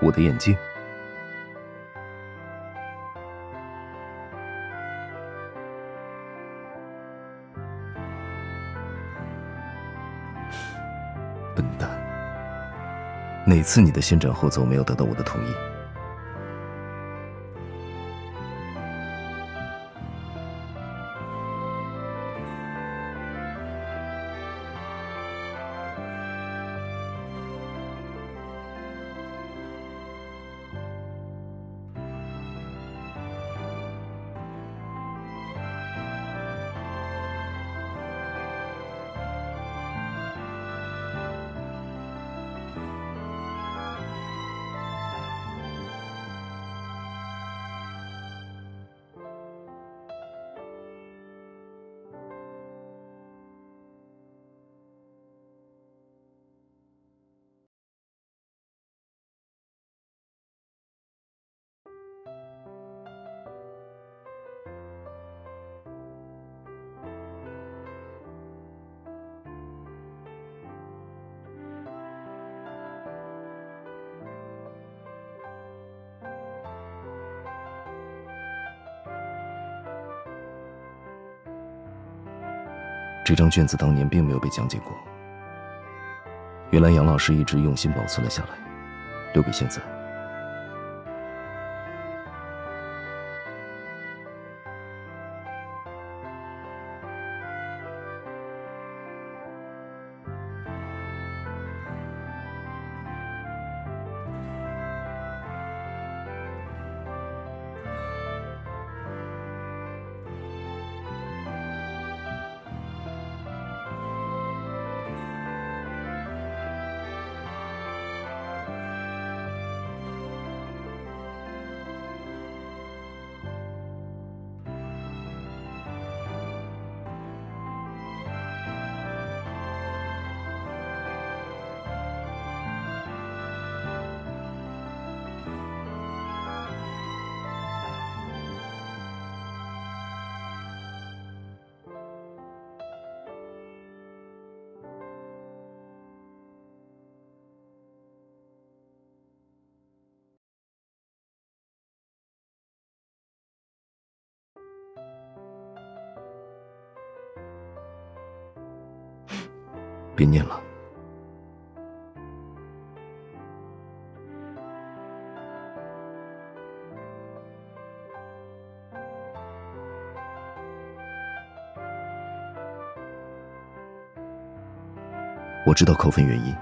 我的眼睛。笨蛋，哪次你的先斩后奏没有得到我的同意？这张卷子当年并没有被讲解过，原来杨老师一直用心保存了下来，留给现在。别念了。我知道扣分原因。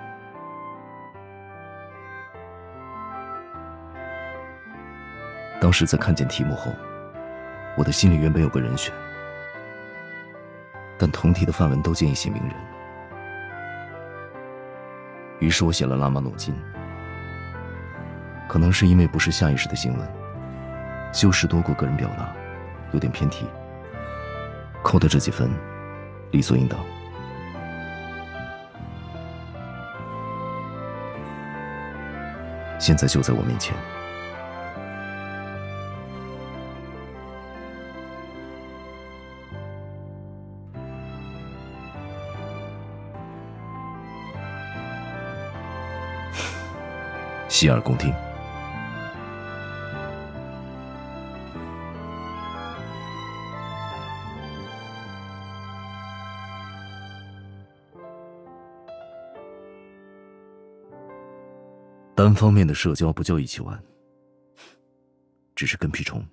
当时在看见题目后，我的心里原本有个人选，但同题的范文都建议写名人。于是我写了拉马努金。可能是因为不是下意识的行文，修饰多过个人表达，有点偏题。扣的这几分，理所应当。现在就在我面前。洗耳恭听。单方面的社交不叫一起玩，只是跟屁虫。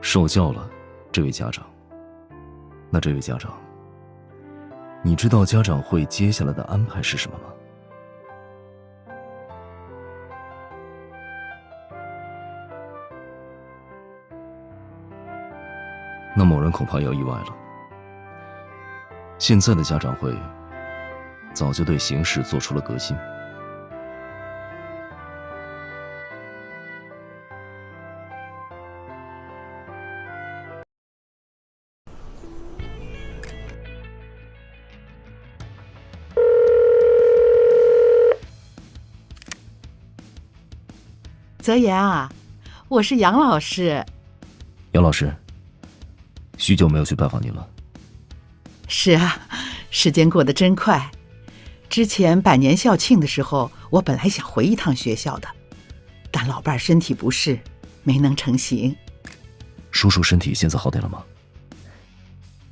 受教了，这位家长。那这位家长，你知道家长会接下来的安排是什么吗？那某人恐怕要意外了。现在的家长会早就对形式做出了革新。泽言啊，我是杨老师。杨老师，许久没有去拜访您了。是啊，时间过得真快。之前100年校庆的时候，我本来想回一趟学校的，但老伴身体不适，没能成行。叔叔身体现在好点了吗？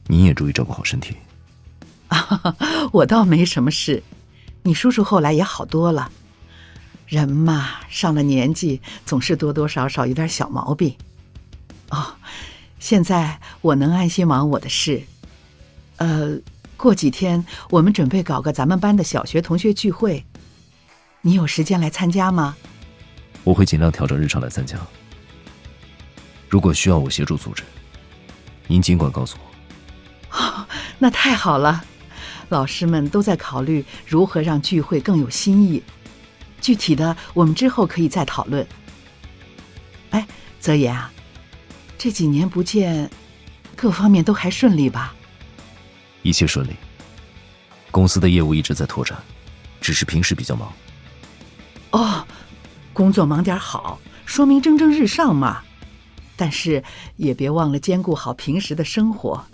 您也注意照顾好身体。我倒没什么事，你叔叔后来也好多了。人嘛，上了年纪，总是多多少少有点小毛病。现在我能安心忙我的事。过几天我们准备搞个咱们班的小学同学聚会，你有时间来参加吗？我会尽量调整日常来参加。如果需要我协助组织，您尽管告诉我。那太好了，老师们都在考虑如何让聚会更有新意，具体的我们之后可以再讨论。哎，泽言啊，这几年不见，各方面都还顺利吧？一切顺利，公司的业务一直在拓展，只是平时比较忙。工作忙点好，说明蒸蒸日上嘛。但是也别忘了兼顾好平时的生活。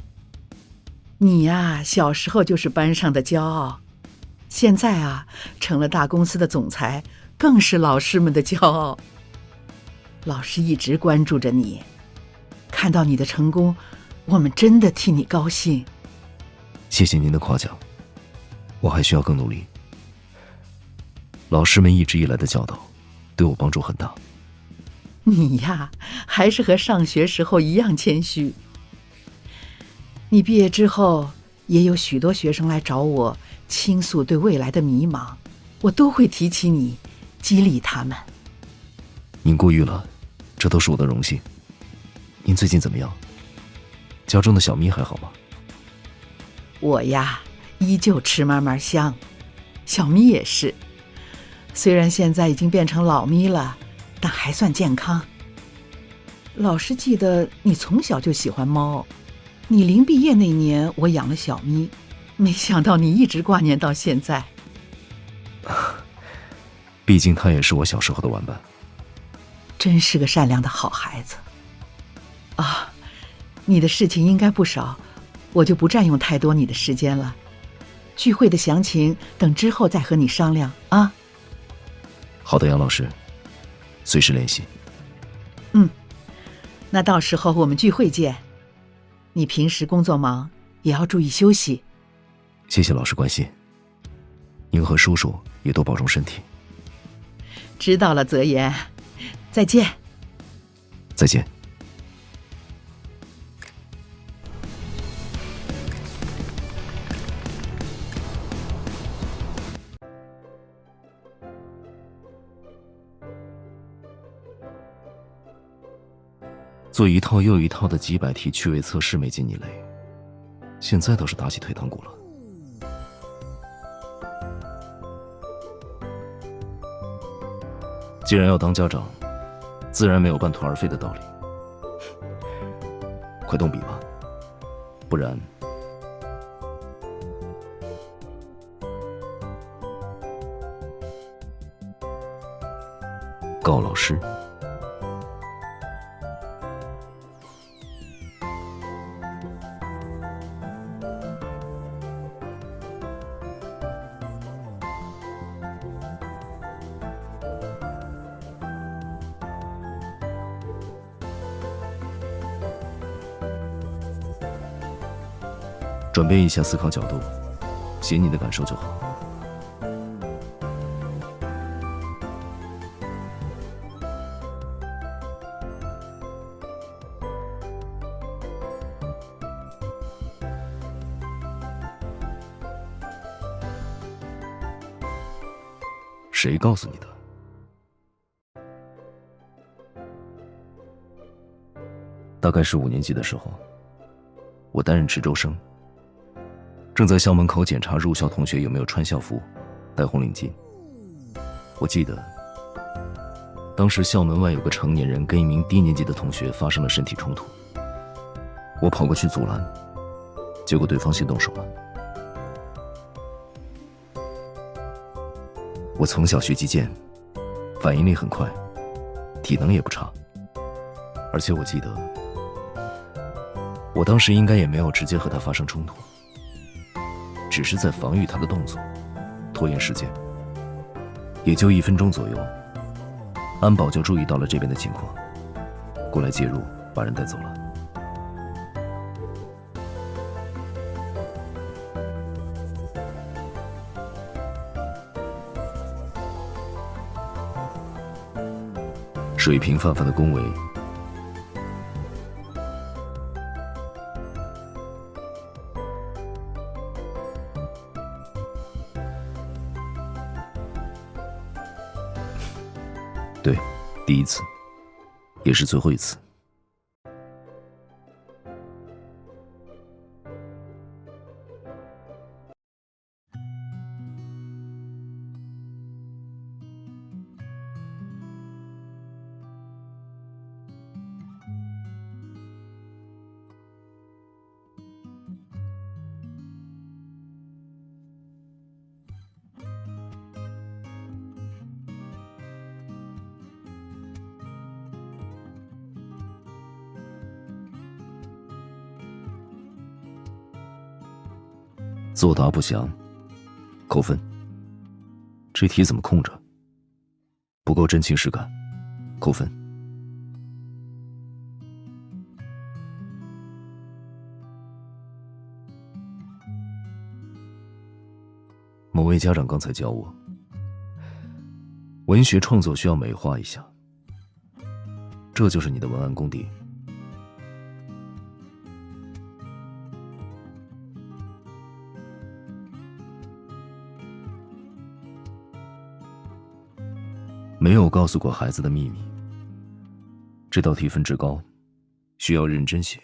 你呀，小时候就是班上的骄傲，现在啊，成了大公司的总裁，更是老师们的骄傲。老师一直关注着你，看到你的成功，我们真的替你高兴。谢谢您的夸奖，我还需要更努力。老师们一直以来的教导，对我帮助很大。你呀，还是和上学时候一样谦虚。你毕业之后，也有许多学生来找我倾诉对未来的迷茫，我都会提起你，激励他们。您过誉了，这都是我的荣幸。您最近怎么样？家中的小咪还好吗？我呀，依旧吃嘛嘛香，小咪也是。虽然现在已经变成老咪了，但还算健康。老师记得你从小就喜欢猫，你临毕业那年我养了小咪，没想到你一直挂念到现在。毕竟它也是我小时候的玩伴。真是个善良的好孩子。你的事情应该不少，我就不占用太多你的时间了。聚会的详情等之后再和你商量啊。好的，杨老师，随时联系。那到时候我们聚会见。你平时工作忙，也要注意休息。谢谢老师关心，您和叔叔也多保重身体。知道了，泽言，再见。再见。做一套又一套的几百题趣味测试没尽你累，现在倒是打起退堂鼓了。既然要当家长，自然没有半途而废的道理。快动笔吧，不然告老师。转变一下思考角度，写你的感受就好。谁告诉你的？大概是5年级的时候，我担任值周生，正在校门口检查入校同学有没有穿校服、戴红领巾。我记得，当时校门外有个成年人跟一名低年级的同学发生了身体冲突，我跑过去阻拦，结果对方先动手了。我从小学击剑，反应力很快，体能也不差，而且我记得我当时应该也没有直接和他发生冲突，只是在防御他的动作，拖延时间。也就1分钟左右，安保就注意到了这边的情况，过来介入，把人带走了。水平泛泛的恭维，对，第一次，也是最后一次。作答不详，扣分。这题怎么空着？不够真情实感，扣分。某位家长刚才教我，文学创作需要美化一下，这就是你的文案功底。没有告诉过孩子的秘密，这道题分值高，需要认真写。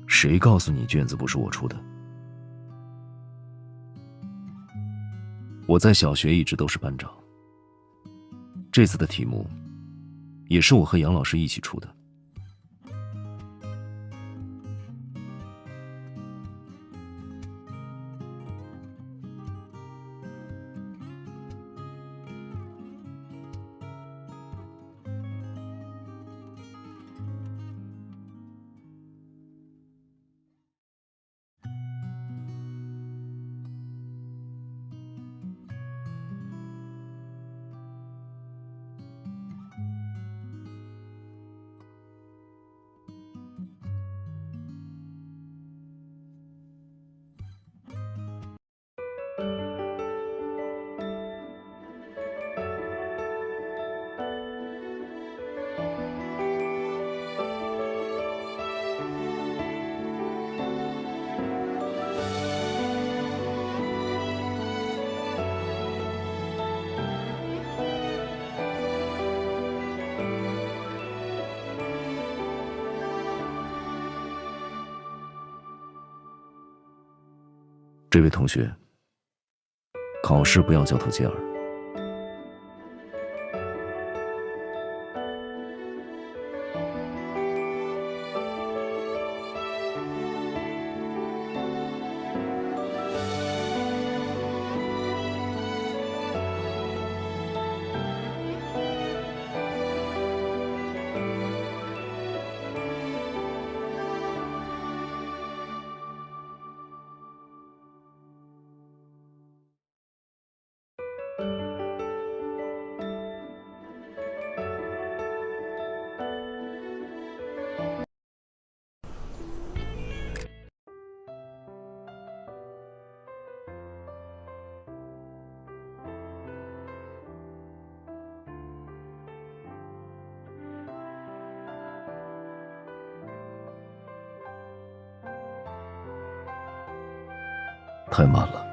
谁告诉你卷子不是我出的？我在小学一直都是班长，这次的题目也是我和杨老师一起出的。这位同学，考试不要交头接耳。太慢了。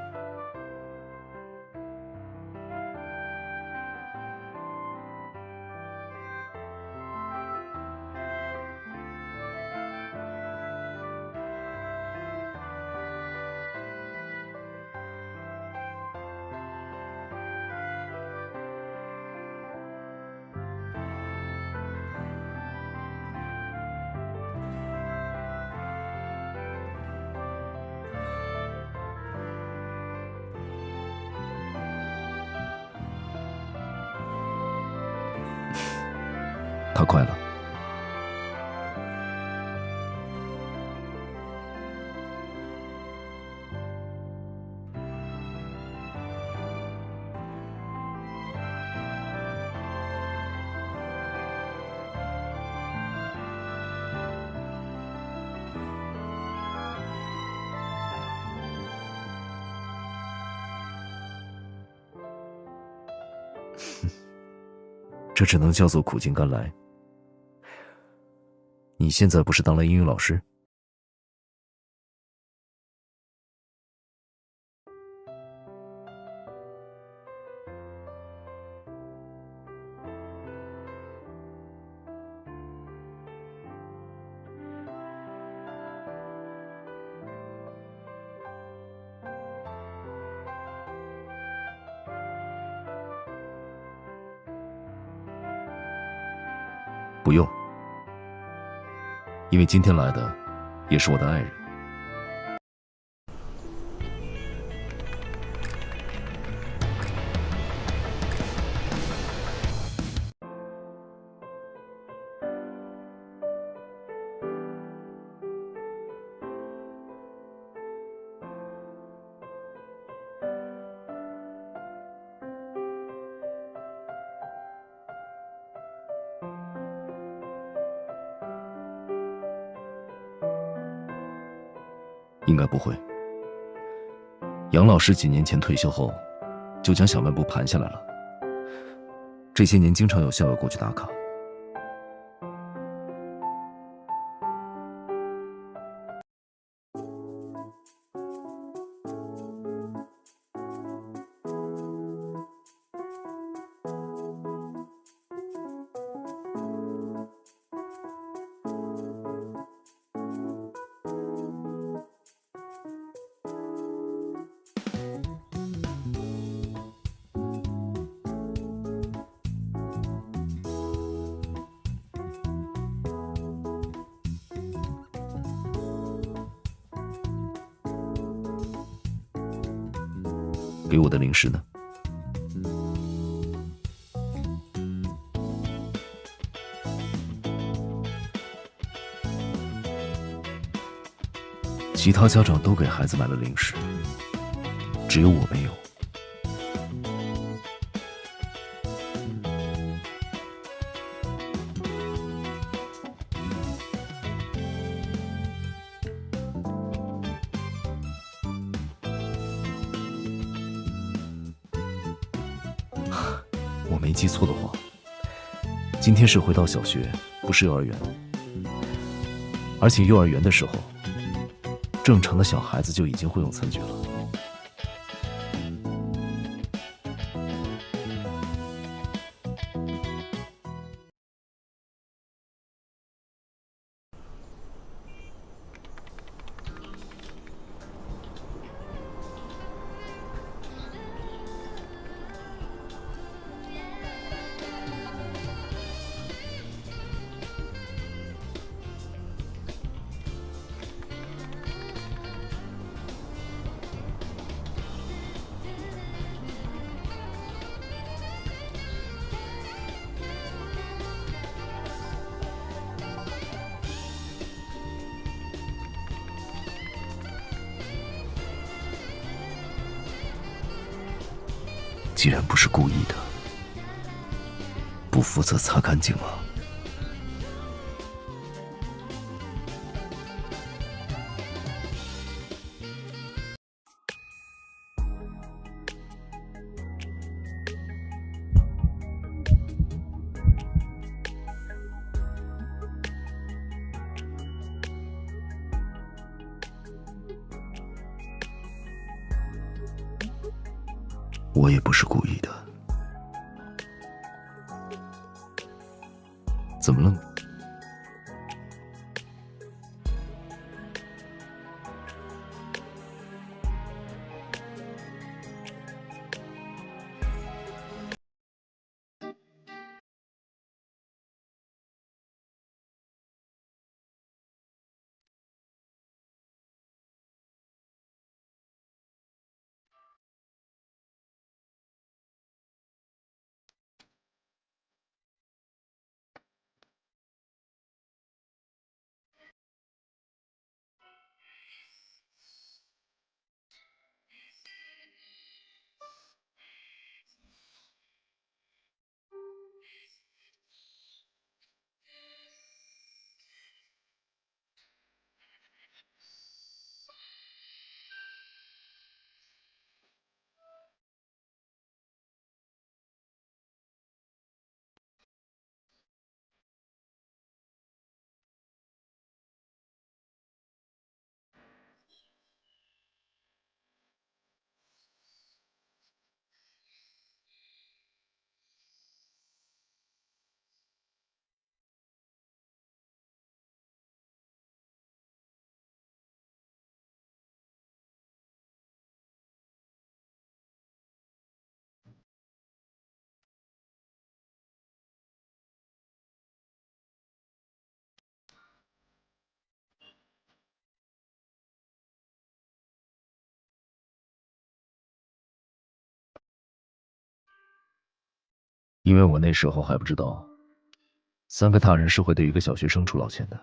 他快了。这只能叫做苦尽甘来。你现在不是当了英语老师？不用，因为今天来的也是我的爱人。应该不会。杨老师几年前退休后，就将小卖部盘下来了。这些年经常有校友过去打卡。给我的零食呢？其他家长都给孩子买了零食，只有我没有。我没记错的话，今天是回到小学，不是幼儿园。而且幼儿园的时候，正常的小孩子就已经会用餐具了。既然不是故意的，不负责擦干净了。我也不是故意的。怎么了呢？因为我那时候还不知道，3个大人是会对一个小学生出老千的。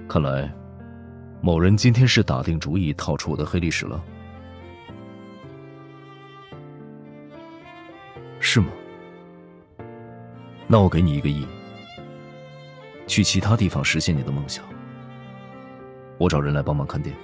看来，某人今天是打定主意套出我的黑历史了，是吗？那我给你1个亿，去其他地方实现你的梦想。我找人来帮忙看店。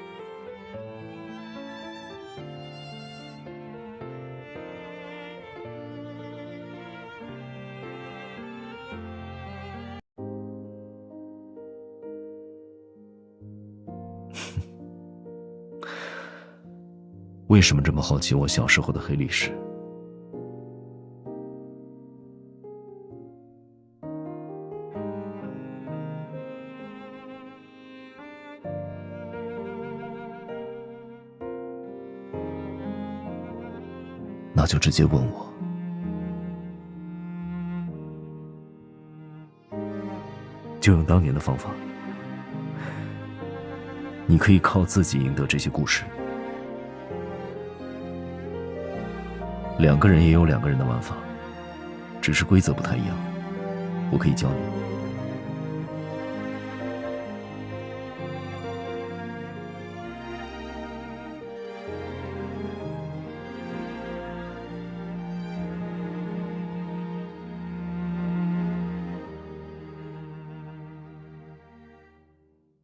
为什么这么好奇我小时候的黑历史？那就直接问我。就用当年的方法，你可以靠自己赢得这些故事。2个人也有2个人的玩法，只是规则不太一样。我可以教你。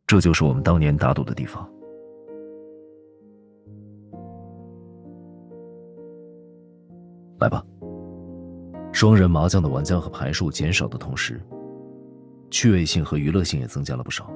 这就是我们当年打赌的地方。来吧，双人麻将的玩家和牌数减少的同时，趣味性和娱乐性也增加了不少。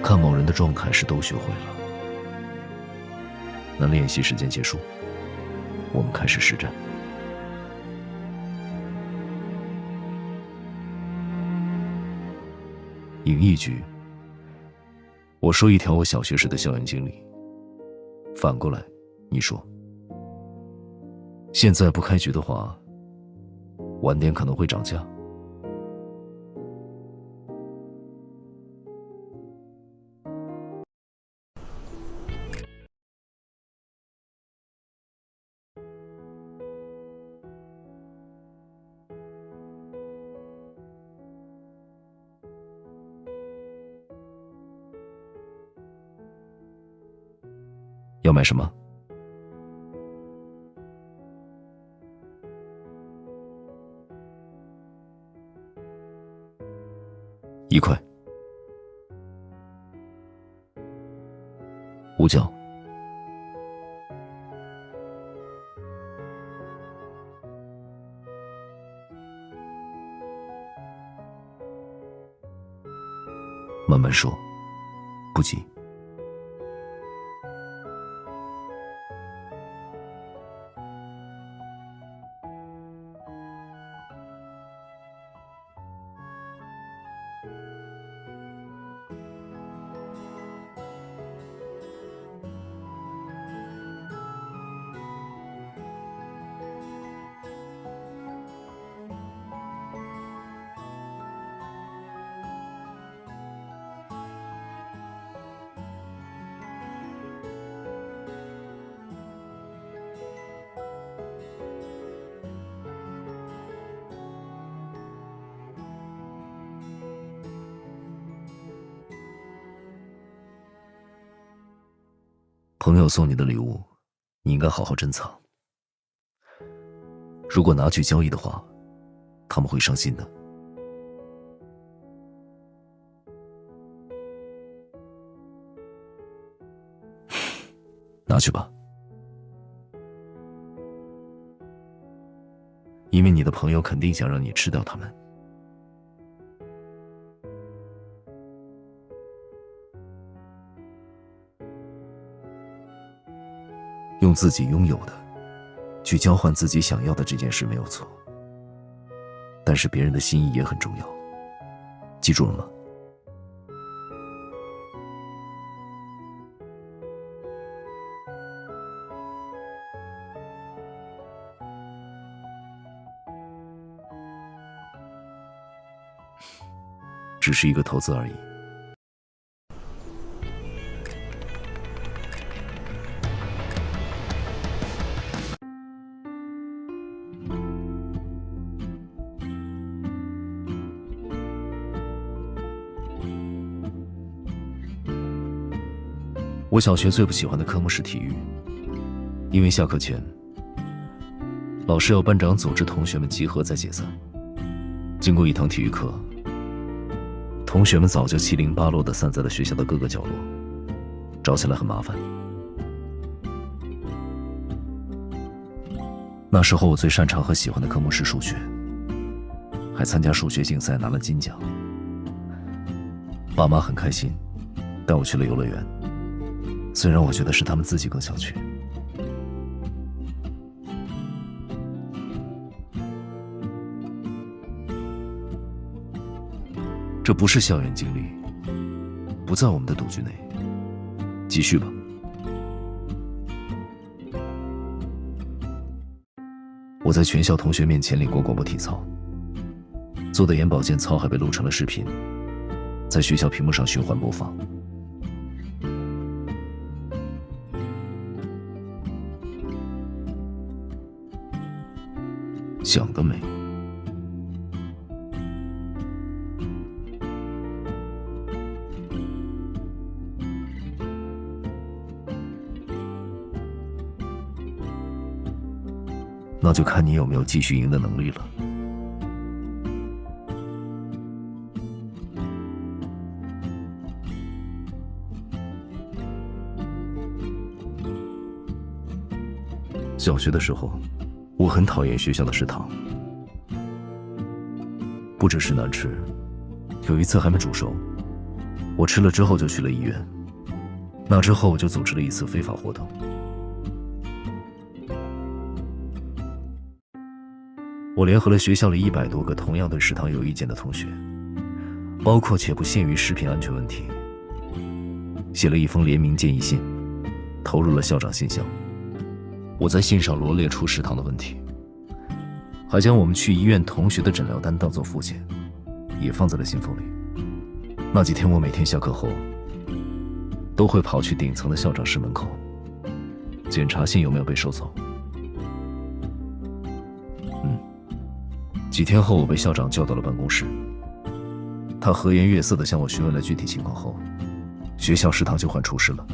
看某人的状态是都学会了。那练习时间结束，我们开始实战。赢1局，我说1条我小学时的校园经历。反过来，你说。现在不开局的话，晚点可能会涨价。要买什么？1块。5角。慢慢说，不急。朋友送你的礼物，你应该好好珍藏。如果拿去交易的话，他们会伤心的。拿去吧，因为你的朋友肯定想让你吃掉他们。用自己拥有的去交换自己想要的这件事没有错，但是别人的心意也很重要，记住了吗？只是一个投资而已。我小学最不喜欢的科目是体育，因为下课前，老师要班长组织同学们集合再解散。经过一堂体育课，同学们早就七零八落地散在了学校的各个角落，找起来很麻烦。那时候我最擅长和喜欢的科目是数学，还参加数学竞赛拿了金奖。爸妈很开心，带我去了游乐园，虽然我觉得是他们自己更想去。这不是校园经历，不在我们的赌局内。继续吧。我在全校同学面前领过广播体操，做的眼保健操还被录成了视频，在学校屏幕上循环播放。想得美。那就看你有没有继续赢的能力了。小学的时候，我很讨厌学校的食堂，不只是难吃，有一次还没煮熟，我吃了之后就去了医院。那之后我就组织了一次非法活动。我联合了学校里100多个同样对食堂有意见的同学，包括且不限于食品安全问题，写了一封联名建议信，投入了校长信箱。我在信上罗列出食堂的问题，还将我们去医院同学的诊疗单当作附件，也放在了信封里。那几天我每天下课后都会跑去顶层的校长室门口检查信有没有被收走。几天后，我被校长叫到了办公室，他和颜悦色地向我询问了具体情况后，学校食堂就换厨师了。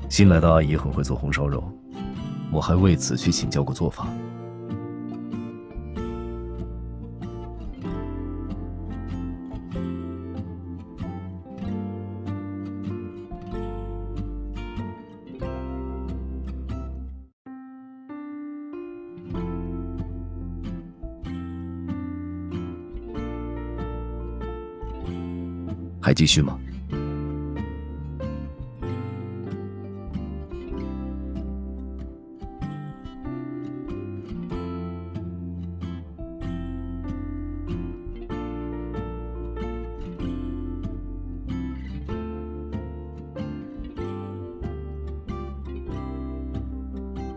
新来的阿姨很会做红烧肉，我还为此去请教过做法。还继续吗？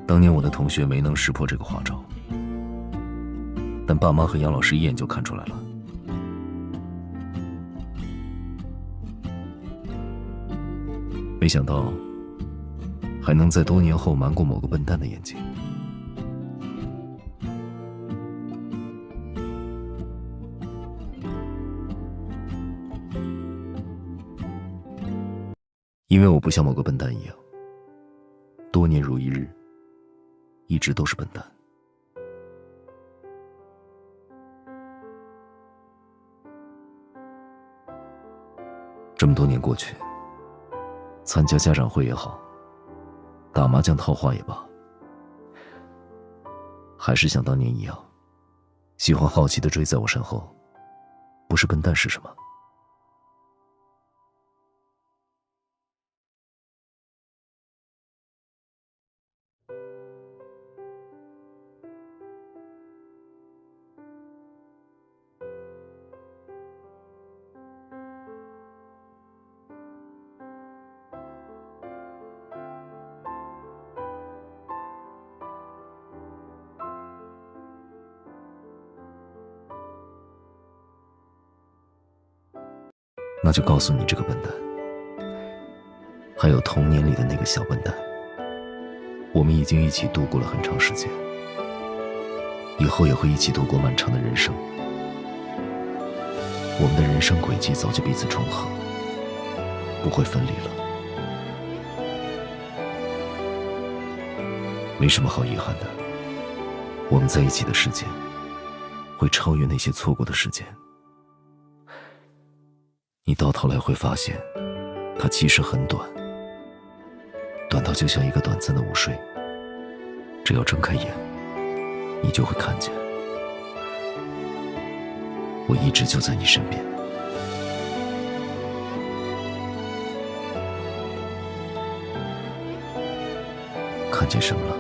当年我的同学没能识破这个花招，但爸妈和杨老师一眼就看出来了。没想到还能在多年后瞒过某个笨蛋的眼睛。因为我不像某个笨蛋一样，多年如一日，一直都是笨蛋。这么多年过去，参加家长会也好，打麻将套话也罢，还是像当年一样，喜欢好奇地追在我身后，不是笨蛋是什么？那就告诉你这个笨蛋，还有童年里的那个小笨蛋，我们已经一起度过了很长时间，以后也会一起度过漫长的人生。我们的人生轨迹早就彼此重合，不会分离了。没什么好遗憾的，我们在一起的时间会超越那些错过的时间。你到头来会发现，它其实很短，短到就像一个短暂的午睡，只要睁开眼，你就会看见，我一直就在你身边。看见什么了？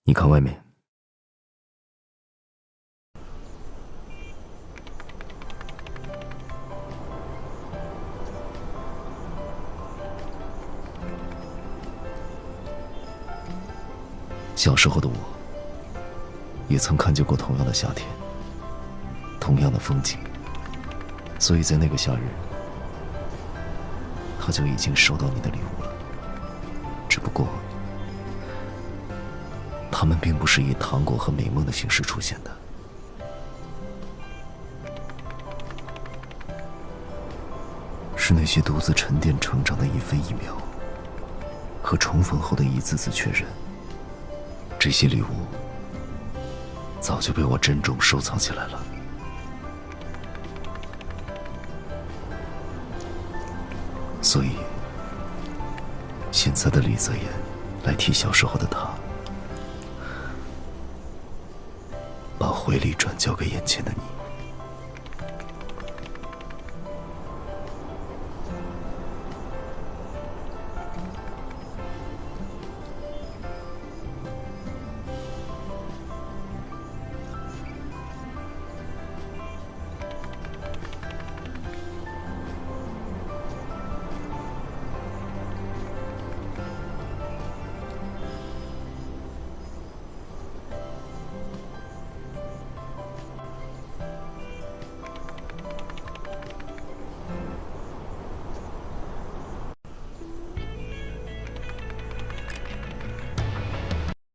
你看外面，小时候的我，也曾看见过同样的夏天，同样的风景，所以在那个夏日，他就已经收到你的礼物了。只不过，它们并不是以糖果和美梦的形式出现的，是那些独自沉淀成长的一分一秒，和重逢后的一次次确认。这些礼物早就被我珍重收藏起来了。所以，现在的李泽言来替小时候的他，把回力转交给眼前的你。